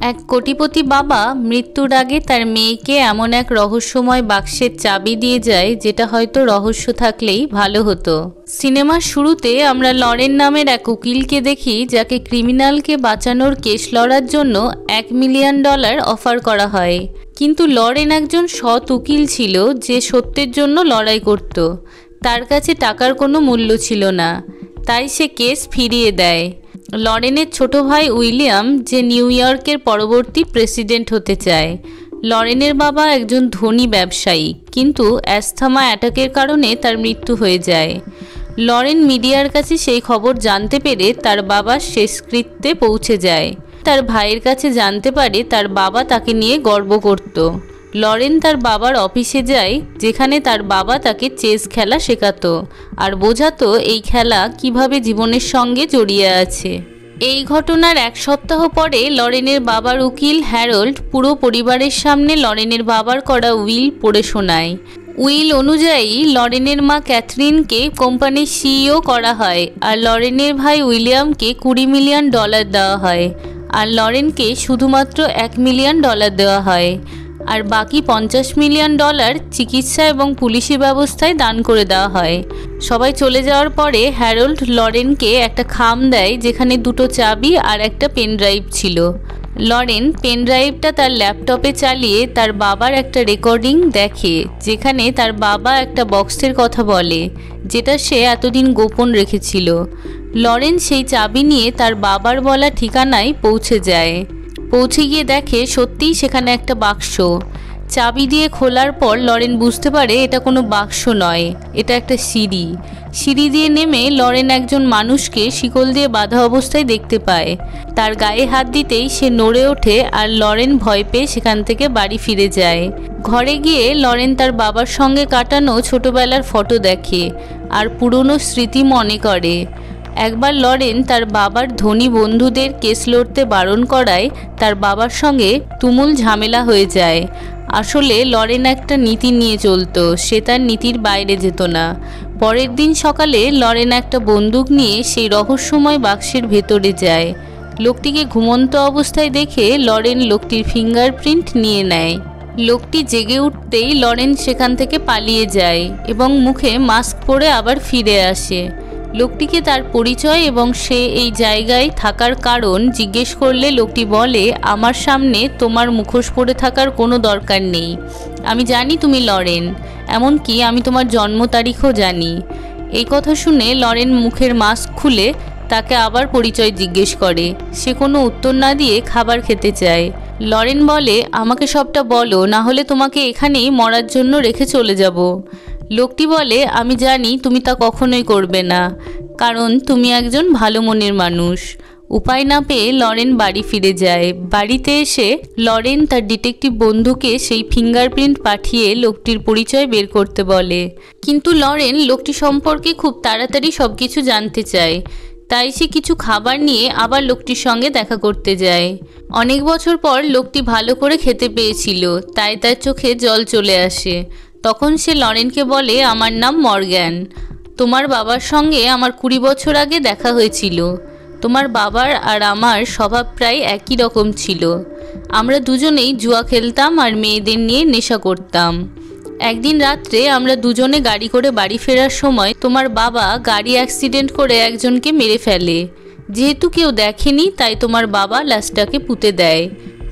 এক কোটিপতি বাবা মৃত্যুর আগে তার মেয়েকে এমন এক রহস্যময় বাক্সের চাবি দিয়ে যায় যেটা হয়তো রহস্য থাকলেই ভালো হতো। সিনেমার শুরুতে আমরা লরেন নামের এক উকিলকে দেখি যাকে ক্রিমিনালকে বাঁচানোর কেস লড়ার জন্য $1 মিলিয়ন অফার করা হয়। কিন্তু লরেন একজন সৎ উকিল ছিল যে সত্যের জন্য লড়াই করত। তার কাছে টাকার কোনো মূল্য ছিল না, তাই সে কেস ফিরিয়ে দেয়। লরেনের ছোট ভাই উইলিয়াম যে নিউ ইয়র্কের পরবর্তী প্রেসিডেন্ট হতে চায়। লরেনের বাবা একজন ধনী ব্যবসায়ী, কিন্তু অ্যাস্থমা অ্যাটাকের কারণে তার মৃত্যু হয়ে যায়। লরেন মিডিয়ার কাছে সেই খবর জানতে পেরে তার বাবার শেষকৃত্যে পৌঁছে যায়। তার ভাইয়ের কাছে জানতে পারে তার বাবা তাকে নিয়ে গর্ব করত। লরেন তার বাবার অফিসে যায়, যেখানে তার বাবা তাকে চেস খেলা শেখাতো আর বোঝাতো এই খেলা কিভাবে জীবনের সঙ্গে জড়িয়ে আছে। এই ঘটনার এক সপ্তাহ পরে লরেনের বাবার উকিল হ্যারল্ড পুরো পরিবারের সামনে লরেনের বাবার করা উইল পড়ে শোনায়। উইল অনুযায়ী লরেনের মা ক্যাথরিনকে কোম্পানির সিইও করা হয়, আর লরেনের ভাই উইলিয়ামকে $20 মিলিয়ন দেওয়া হয়, আর লরেনকে শুধুমাত্র $1 মিলিয়ন দেওয়া হয়, আর বাকি $50 মিলিয়ন চিকিৎসা এবং পুলিশি ব্যবস্থায় দান করে দেওয়া হয়। সবাই চলে যাওয়ার পরে হ্যারল্ড লরেনকে একটা খাম দেয় যেখানে 2টো চাবি আর একটা পেন ড্রাইভ ছিল। লরেন পেন ড্রাইভটা তার ল্যাপটপে চালিয়ে তার বাবার একটা রেকর্ডিং দেখে, যেখানে তার বাবা একটা বক্সের কথা বলে যেটা সে এতদিন গোপন রেখেছিল। লরেন সেই চাবি নিয়ে তার বাবার বলা ঠিকানায় পৌঁছে যায়। পৌঁছে গিয়ে দেখে সত্যিই সেখানে একটা বাক্স। চাবি দিয়ে খোলার পর লরেন বুঝতে পারে এটা কোনো বাক্স নয়, এটা একটা সিঁড়ি। সিঁড়ি দিয়ে নেমে লরেন একজন মানুষকে শিকল দিয়ে বাঁধা অবস্থায় দেখতে পায়। তার গায়ে হাত দিতেই সে নড়ে ওঠে, আর লরেন ভয় পেয়ে সেখান থেকে বাড়ি ফিরে যায়। ঘরে গিয়ে লরেন তার বাবার সঙ্গে কাটানো ছোটবেলার ফটো দেখে আর পুরনো স্মৃতি মনে করে। একবার লরেন তার বাবার ধনী বন্ধুদের কেস লড়তে বারণ করায় তার বাবার সঙ্গে তুমুল ঝামেলা হয়ে যায়। আসলে লরেন একটা নীতি নিয়ে চলতো, সে তার নীতির বাইরে যেত না। পরের দিন সকালে লরেন একটা বন্দুক নিয়ে সেই রহস্যময় বাক্সের ভেতরে যায়। লোকটিকে ঘুমন্ত অবস্থায় দেখে লরেন লোকটির ফিঙ্গারপ্রিন্ট নিয়ে নেয়। লোকটি জেগে উঠতেই লরেন সেখান থেকে পালিয়ে যায় এবং মুখে মাস্ক পরে আবার ফিরে আসে। লোকটিকে তার পরিচয় এবং সে এই জায়গায় থাকার কারণ জিজ্ঞেস করলে লোকটি বলে, আমার সামনে তোমার মুখোশ পরে থাকার কোনো দরকার নেই। আমি জানি তুমি লরেন, এমনকি আমি তোমার জন্ম তারিখও জানি। এই কথা শুনে লরেন মুখের মাস্ক খুলে তাকে আবার পরিচয় জিজ্ঞেস করে। সে কোনো উত্তর না দিয়ে খাবার খেতে চায়। লরেন বলে, আমাকে সবটা বলো, না হলে তোমাকে এখানেই মরার জন্য রেখে চলে যাব। লোকটি বলে, আমি জানি তুমি তা কখনোই করবে না, কারণ তুমি একজন ভালো মনের মানুষ। উপায় না পেয়ে লরেন বাড়ি ফিরে যায়। বাড়িতে এসে লরেন তার ডিটেকটিভ বন্ধুকে সেই ফিঙ্গারপ্রিন্ট পাঠিয়ে লোকটির পরিচয় বের করতে বলে। কিন্তু লরেন লোকটি সম্পর্কে খুব তাড়াতাড়ি সবকিছু জানতে চায়, তাই সে কিছু খাবার নিয়ে আবার লোকটির সঙ্গে দেখা করতে যায়। অনেক বছর পর লোকটি ভালো করে খেতে পেয়েছিল, তাই তার চোখে জল চলে আসে। তখন সে লরেনকে বলে, আমার নাম মর্গ্যান। তোমার বাবার সঙ্গে আমার 20 বছর আগে দেখা হয়েছিল। তোমার বাবার আর আমার স্বভাব প্রায় একই রকম ছিল। আমরা দুজনেই জুয়া খেলতাম আর মেয়েদের নিয়ে নেশা করতাম। একদিন রাত্রে আমরা দুজনে গাড়ি করে বাড়ি ফেরার সময় তোমার বাবা গাড়ি অ্যাক্সিডেন্ট করে একজনকে মেরে ফেলে। যেহেতু কেউ দেখেনি, তাই তোমার বাবা লাশটাকে পুঁতে দেয়।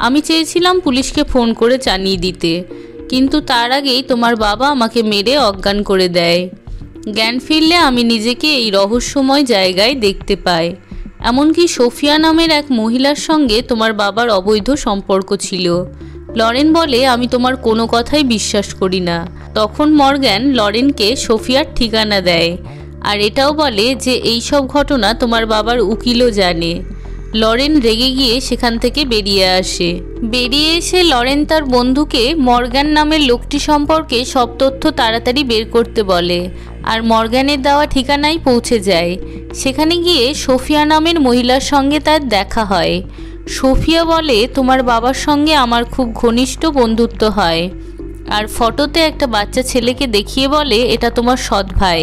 আমি চেয়েছিলাম পুলিশকে ফোন করে জানিয়ে দিতে, কিন্তু তার আগেই তোমার বাবা আমাকে মেরে অজ্ঞান করে দেয়। জ্ঞান ফিরলে আমি নিজেকে এই রহস্যময় জায়গায় দেখতে পাই। এমনকি সোফিয়া নামের এক মহিলার সঙ্গে তোমার বাবার অবৈধ সম্পর্ক ছিল। লরেন বলে, আমি তোমার কোনো কথাই বিশ্বাস করি না। তখন মর্গ্যান লরেনকে সোফিয়ার ঠিকানা দেয়, আর এটাও বলে যে এই সব ঘটনা তোমার বাবার উকিলও জানে। লরেন রেগে গিয়ে সেখান থেকে বেরিয়ে আসে। বেরিয়ে এসে লরেন তার বন্ধুকে মর্গ্যান নামের লোকটি সম্পর্কে সব তথ্য তাড়াতাড়ি বের করতে বলে, আর মর্গ্যানের দেওয়া ঠিকানায় পৌঁছে যায়। সেখানে গিয়ে সোফিয়া নামের মহিলার সঙ্গে তার দেখা হয়। সোফিয়া বলে, তোমার বাবার সঙ্গে আমার খুব ঘনিষ্ঠ বন্ধুত্ব হয়, আর ফটোতে একটা বাচ্চা ছেলেকে দেখিয়ে বলে এটা তোমার সৎ ভাই।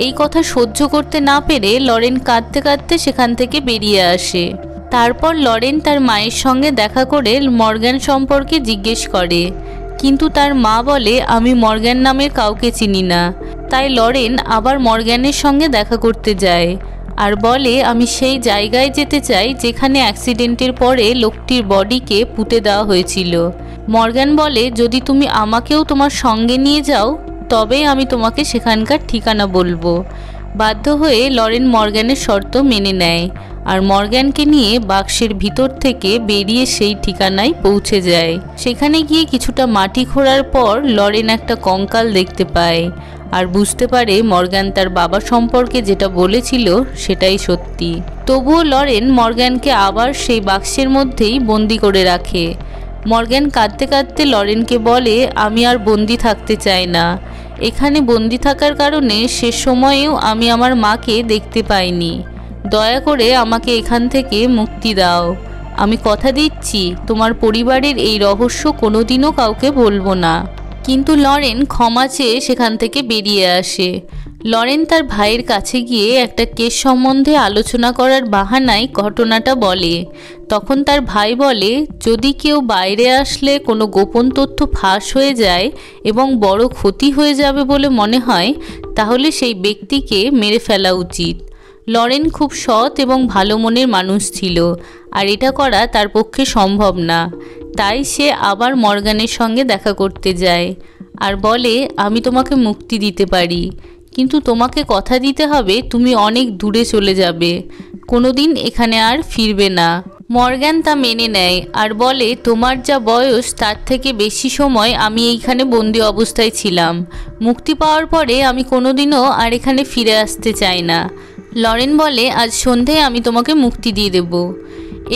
এই কথা সহ্য করতে না পেরে লরেন কাঁদতে কাঁদতে সেখান থেকে বেরিয়ে আসে। তারপর লরেন তার মায়ের সঙ্গে দেখা করে মর্গ্যান সম্পর্কে জিজ্ঞেস করে, কিন্তু তার মা বলে আমি মর্গ্যান নামের কাউকে চিনি না। তাই লরেন আবার মর্গ্যানের সঙ্গে দেখা করতে যায় আর বলে আমি সেই জায়গায় যেতে চাই যেখানে অ্যাক্সিডেন্টের পরে লোকটির বডিকে পুঁতে দেওয়া হয়েছিল। মর্গ্যান বলে যদি তুমি আমাকেও তোমার সঙ্গে নিয়ে যাও তবে আমি তোমাকে সেখানকার ঠিকানা বলবো। বাধ্য হয়ে লরেন মর্গ্যানের শর্ত মেনে নেয় আর মর্গ্যানকে নিয়ে বাক্সের ভিতর থেকে বেরিয়ে সেই ঠিকানায় পৌঁছে যায়। সেখানে গিয়ে কিছুটা মাটি খোঁড়ার পর লরেন একটা কঙ্কাল দেখতে পায় আর বুঝতে পারে মর্গ্যান তার বাবা সম্পর্কে যেটা বলেছিল সেটাই সত্যি। তবুও লরেন মর্গ্যানকে আবার সেই বাক্সের মধ্যেই বন্দি করে রাখে। মর্গ্যান কাঁদতে কাঁদতে লরেনকে বলে আমি আর বন্দি থাকতে চাই না। এখানে বন্দি থাকার কারণে শেষ সময়েও আমি আমার মাকে দেখতে পাইনি। দয়া করে আমাকে এখান থেকে মুক্তি দাও। আমি কথা দিচ্ছি তোমার পরিবারের এই রহস্য কোনোদিনও কাউকে বলবো না। কিন্তু লরেন ক্ষমা চেয়ে সেখান থেকে বেরিয়ে আসে। লরেন তার ভাইয়ের কাছে গিয়ে একটা কেস সম্বন্ধে আলোচনা করার বাহানায় ঘটনাটা বলে। তখন তার ভাই বলে যদি কেউ বাইরে আসলে কোনো গোপন তথ্য ফাঁস হয়ে যায় এবং বড় ক্ষতি হয়ে যাবে বলে মনে হয় তাহলে সেই ব্যক্তিকে মেরে ফেলা উচিত। লরেন খুব সৎ এবং ভালো মনের মানুষ ছিল আর এটা করা তার পক্ষে সম্ভব না। তাই সে আবার মর্গ্যানের সঙ্গে দেখা করতে যায় আর বলে আমি তোমাকে মুক্তি দিতে পারি, কিন্তু তোমাকে কথা দিতে হবে তুমি অনেক দূরে চলে যাবে, কোনোদিন এখানে আর ফিরবে না। মর্গ্যান তা মেনে নেয় আর বলে তোমার যা বয়স তার থেকে বেশি সময় আমি এইখানে বন্দি অবস্থায় ছিলাম। মুক্তি পাওয়ার পরে আমি কোনোদিনও আর এখানে ফিরে আসতে চাই না। লরেন বলে আজ সন্ধ্যায় আমি তোমাকে মুক্তি দিয়ে দেব।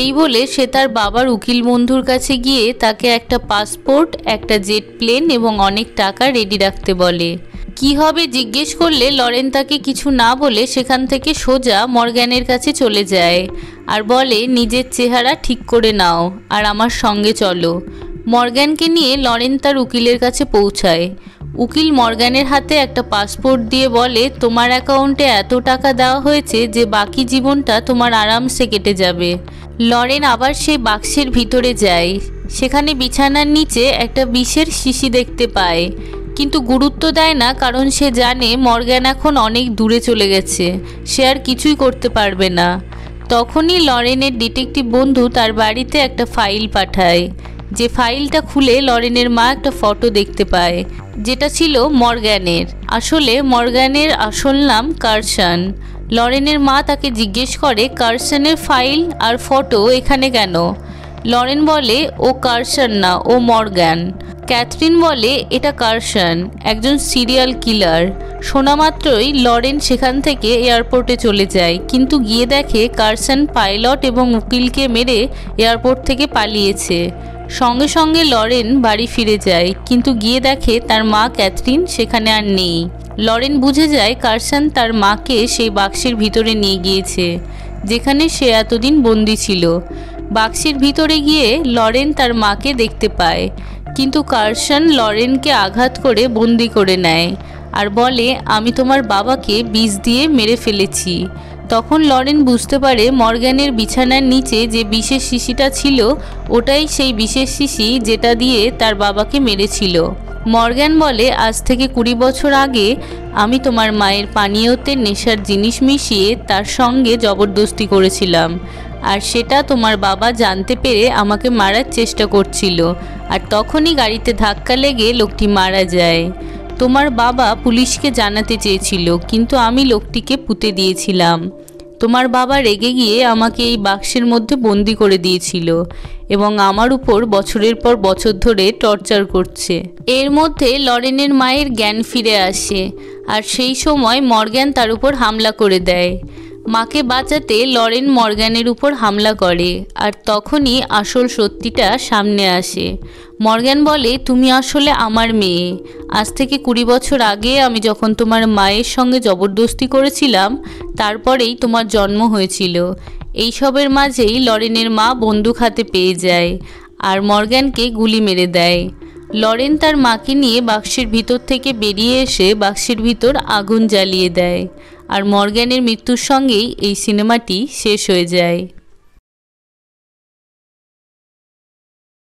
এই বলে সে তার বাবার উকিল বন্ধুর কাছে গিয়ে তাকে একটা পাসপোর্ট, একটা জেট প্লেন এবং অনেক টাকা রেডি রাখতে বলে। কি হবে জিজ্ঞেস করলে লরেন তাকে কিছু না বলে সেখান থেকে সোজা মর্গ্যানের কাছে চলে যায় আর বলে নিজের চেহারা ঠিক করে নাও আর আমার সঙ্গে চলো। মর্গ্যানকে নিয়ে লরেন তার উকিলের কাছে পৌঁছায়। উকিল মর্গ্যানের হাতে একটা পাসপোর্ট দিয়ে বলে তোমার অ্যাকাউন্টে এত টাকা দেওয়া হয়েছে যে বাকি জীবনটা তোমার আরামসে কেটে যাবে। লরেন আবার সেই বাক্সের ভিতরে যায়। সেখানে বিছানার নিচে একটা বিষের শিশি দেখতে পায়, কিন্তু গুরুত্ব দেয় না কারণ সে জানে মর্গ্যান এখন অনেক দূরে চলে গেছে, সে আর কিছুই করতে পারবে না। তখনই লরেনের ডিটেকটিভ বন্ধু তার বাড়িতে একটা ফাইল পাঠায়। যে ফাইলটা খুলে লরেনের মা একটা ফটো দেখতে পায় যেটা ছিল মর্গ্যানের। আসলে মর্গ্যানের আসল নাম কার্সন। লরেনের মা তাকে জিজ্ঞেস করে কার্সনের ফাইল আর ফটো এখানে কেন? লরেন বলে ও কার্সন না, ও মর্গ্যান। ক্যাথরিন বলে এটা কার্সন, একজন সিরিয়াল কিলার। শোনা মাত্রই লরেন সেখান থেকে এয়ারপোর্টে চলে যায়, কিন্তু গিয়ে দেখে কার্সন পাইলট এবং উকিলকে মেরে এয়ারপোর্ট থেকে পালিয়েছে। সঙ্গে সঙ্গে লরেন বাড়ি ফিরে যায়, কিন্তু গিয়ে দেখে তার মা ক্যাথরিন সেখানে আর নেই। লরেন বুঝে যায় কার্সন তার মাকে সেই বাক্সের ভিতরে নিয়ে গিয়েছে যেখানে সে এতদিন বন্দি ছিল। বাক্সের ভিতরে গিয়ে লরেন তার মাকে দেখতে পায়, কিন্তু কার্সন লরেনকে আঘাত করে বন্দি করে নেয় আর বলে আমি তোমার বাবাকে বিষ দিয়ে মেরে ফেলেছি। তখন লরেন বুঝতে পারে মর্গ্যানের বিছানার নিচে যে বিষের শিশিটা ছিল ওটাই সেই বিষের শিশি যেটা দিয়ে তার বাবাকে মেরেছিল। মর্গ্যান বলে আজ থেকে 20 বছর আগে আমি তোমার মায়ের পানীয়তে নেশার জিনিস মিশিয়ে তার সঙ্গে জবরদস্তি করেছিলাম আর সেটা তোমার বাবা জানতে পেরে আমাকে মারার চেষ্টা করছিল আর তখনই গাড়িতে ধাক্কা লেগে লোকটি মারা যায়। তোমার বাবা পুলিশকে জানাতে চেয়েছিল কিন্তু আমি লোকটিকে পুঁতে দিয়েছিলাম। তোমার বাবা রেগে গিয়ে আমাকে এই বাক্সের মধ্যে বন্দি করে দিয়েছিল এবং আমার উপর বছরের পর বছর ধরে টর্চার করছে। এর মধ্যে লরেনের মায়ের জ্ঞান ফিরে আসে আর সেই সময় মর্গ্যান তার উপর হামলা করে দেয়। মাকে বাঁচাতে লরেন মর্গ্যানের উপর হামলা করে আর তখনই আসল সত্যিটা সামনে আসে। মর্গ্যান বলে তুমি আসলে আমার মেয়ে। আজ থেকে 20 বছর আগে আমি যখন তোমার মায়ের সঙ্গে জবরদস্তি করেছিলাম তারপরেই তোমার জন্ম হয়েছিল। এইসবের মাঝেই লরেনের মা বন্দুক হাতে পেয়ে যায় আর মর্গ্যানকে গুলি মেরে দেয়। লরেন তার মাকে নিয়ে বাক্সের ভিতর থেকে বেরিয়ে এসে বাক্সের ভিতর আগুন জ্বালিয়ে দেয় আর মর্গ্যানের মৃত্যুর সঙ্গেই এই সিনেমাটি শেষ হয়ে যায়।